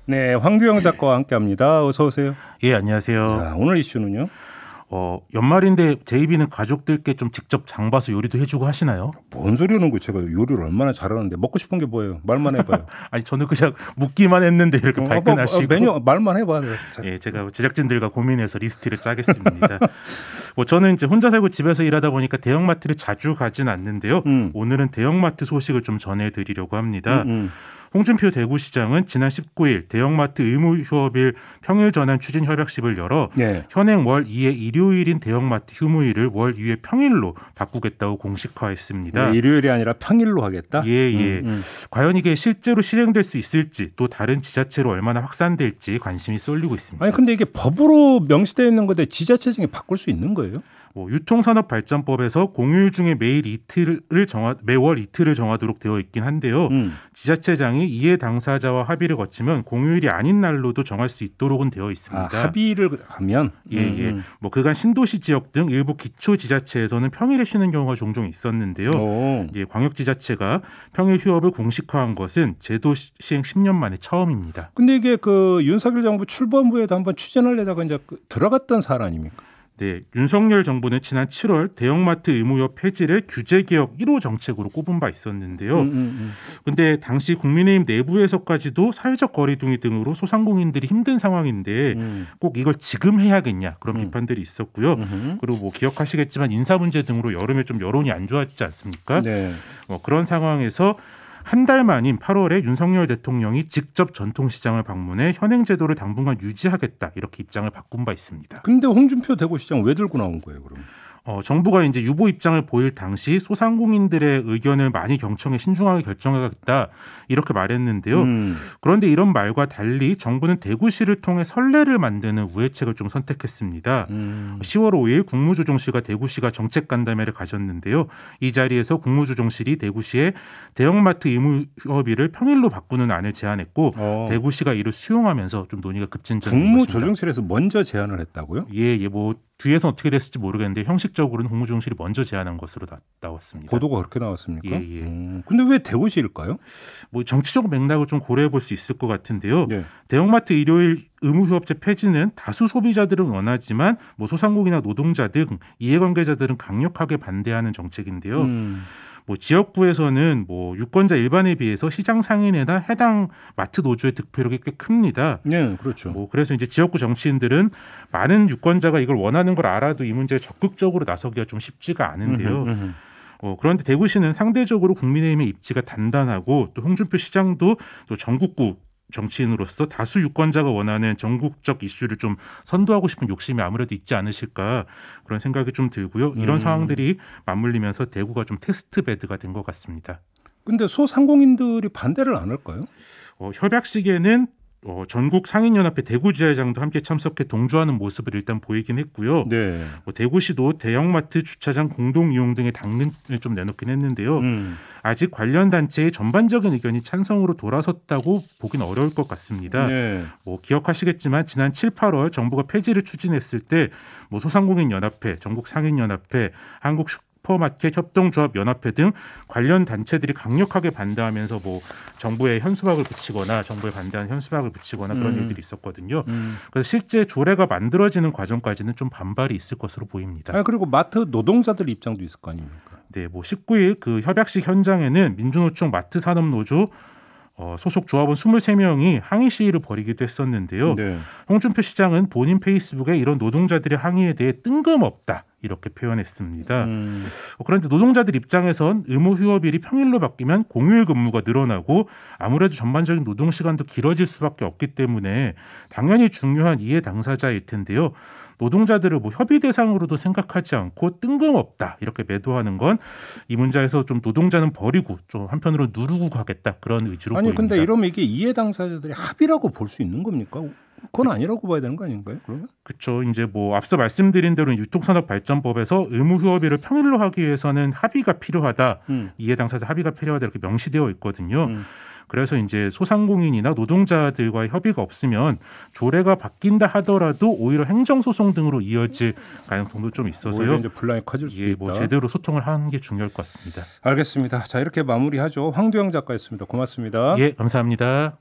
네, 황두영 작가와 함께합니다. 어서 오세요. 예, 안녕하세요. 자, 오늘 이슈는요? 연말인데 제이비는 가족들께 좀 직접 장 봐서 요리도 해주고 하시나요? 뭔 소리 하는 거예요? 제가 요리를 얼마나 잘하는데 먹고 싶은 게 뭐예요? 말만 해봐요. 아니 저는 그냥 묻기만 했는데 이렇게 발끈하시고 메뉴 말만 해봐. 예, 제가 제작진들과 고민해서 리스트를 짜겠습니다. 저는 이제 혼자 살고 집에서 일하다 보니까 대형마트를 자주 가진 않는데요. 오늘은 대형마트 소식을 좀 전해드리려고 합니다. 홍준표 대구시장은 지난 19일 대형마트 의무휴업일 평일 전환 추진 협약식을 열어 현행 월 2회 일요일인 대형마트 휴무일을 월 2회 평일로 바꾸겠다고 공식화했습니다. 일요일이 아니라 평일로 하겠다? 예. 과연 이게 실제로 실행될 수 있을지 또 다른 지자체로 얼마나 확산될지 관심이 쏠리고 있습니다. 아니 근데 이게 법으로 명시되어 있는 건데 지자체 중에 바꿀 수 있는 거예요? 유통산업발전법에서 공휴일 중에 매월 이틀을 정하도록 되어 있긴 한데요. 지자체장이 이해 당사자와 합의를 거치면 공휴일이 아닌 날로도 정할 수 있도록은 되어 있습니다. 합의를 하면? 예. 그간 신도시 지역 등 일부 기초지자체에서는 평일에 쉬는 경우가 종종 있었는데요. 광역지자체가 평일 휴업을 공식화한 것은 제도 시행 10년 만에 처음입니다. 근데 이게 그 윤석열 정부 출범부에도 한번 추진하려다가 이제 들어갔던 사안 아닙니까? 네, 윤석열 정부는 지난 7월 대형마트 의무휴업 폐지를 규제개혁 1호 정책으로 꼽은 바 있었는데요. 근데 당시 국민의힘 내부에서까지도 사회적 거리두기 등으로 소상공인들이 힘든 상황인데 꼭 이걸 지금 해야겠냐 그런 비판들이 있었고요. 그리고 기억하시겠지만 인사 문제 등으로 여름에 좀 여론이 안 좋았지 않습니까? 네. 그런 상황에서 한 달 만인 8월에 윤석열 대통령이 직접 전통시장을 방문해 현행 제도를 당분간 유지하겠다 이렇게 입장을 바꾼 바 있습니다. 근데 홍준표 대구시장 왜 들고 나온 거예요, 그럼? 정부가 이제 유보 입장을 보일 당시 소상공인들의 의견을 많이 경청해 신중하게 결정하겠다 이렇게 말했는데요. 그런데 이런 말과 달리 정부는 대구시를 통해 선례를 만드는 우회책을 좀 선택했습니다. 10월 5일 국무조정실과 대구시가 정책 간담회를 가졌는데요. 이 자리에서 국무조정실이 대구시에 대형마트 의무휴업일을 평일로 바꾸는 안을 제안했고 대구시가 이를 수용하면서 좀 논의가 급진전인 것입니다. 국무조정실에서 먼저 제안을 했다고요? 예. 뒤에서 어떻게 됐을지 모르겠는데 형식적으로는 국무조정실이 먼저 제안한 것으로 나왔습니다. 보도가 그렇게 나왔습니까? 예. 근데 왜 대구시일까요? 정치적 맥락을 좀 고려해 볼 수 있을 것 같은데요. 대형마트 일요일 의무휴업제 폐지는 다수 소비자들은 원하지만 소상공인이나 노동자 등 이해관계자들은 강력하게 반대하는 정책인데요. 지역구에서는 유권자 일반에 비해서 시장 상인이나 해당 마트 노조의 득표력이 꽤 큽니다. 네, 그렇죠. 그래서 이제 지역구 정치인들은 많은 유권자가 이걸 원하는 걸 알아도 이 문제에 적극적으로 나서기가 좀 쉽지가 않은데요. 그런데 대구시는 상대적으로 국민의힘의 입지가 단단하고 또 홍준표 시장도 또 전국구 정치인으로서 다수 유권자가 원하는 전국적 이슈를 좀 선도하고 싶은 욕심이 아무래도 있지 않으실까 그런 생각이 좀 들고요. 이런 상황들이 맞물리면서 대구가 좀 테스트 베드가 된 것 같습니다. 근데 소상공인들이 반대를 안 할까요? 협약식에는 전국 상인연합회 대구지회장도 함께 참석해 동조하는 모습을 일단 보이긴 했고요. 네. 대구시도 대형마트 주차장 공동 이용 등의 당론을 좀 내놓긴 했는데요. 아직 관련 단체의 전반적인 의견이 찬성으로 돌아섰다고 보기는 어려울 것 같습니다. 네. 기억하시겠지만 지난 7, 8월 정부가 폐지를 추진했을 때 소상공인연합회, 전국상인연합회, 한국 슈퍼마켓 협동조합 연합회 등 관련 단체들이 강력하게 반대하면서 정부에 현수막을 붙이거나 정부에 반대하는 현수막을 붙이거나 그런 일들이 있었거든요. 그래서 실제 조례가 만들어지는 과정까지는 좀 반발이 있을 것으로 보입니다. 그리고 마트 노동자들 입장도 있을 거 아닙니까? 네, 19일 그 협약식 현장에는 민주노총 마트산업노조 소속 조합원 23명이 항의 시위를 벌이기도 했었는데요. 네. 홍준표 시장은 본인 페이스북에 이런 노동자들의 항의에 대해 뜬금없다 이렇게 표현했습니다. 그런데 노동자들 입장에선 의무휴업일이 평일로 바뀌면 공휴일 근무가 늘어나고 아무래도 전반적인 노동시간도 길어질 수밖에 없기 때문에 당연히 중요한 이해 당사자일 텐데요. 노동자들을 협의 대상으로도 생각하지 않고 뜬금없다 이렇게 매도하는 건 이 문제에서 좀 노동자는 버리고 좀 한편으로 누르고 가겠다 그런 의지로 보입니다. 근데 이러면 이게 이해 당사자들의 합의라고 볼 수 있는 겁니까? 그건 아니라고 봐야 되는 거 아닌가요? 그러면? 그렇죠. 이제 앞서 말씀드린 대로 유통산업발전법에서 의무휴업일을 평일로 하기 위해서는 합의가 필요하다, 이해 당사자 합의가 필요하다 이렇게 명시되어 있거든요. 그래서 이제 소상공인이나 노동자들과의 협의가 없으면 조례가 바뀐다 하더라도 오히려 행정소송 등으로 이어질 가능성도 좀 있어서요. 이제 분란이 커질 수 있다. 제대로 소통을 하는 게 중요할 것 같습니다. 알겠습니다. 자, 이렇게 마무리하죠. 황두영 작가였습니다. 고맙습니다. 예, 감사합니다.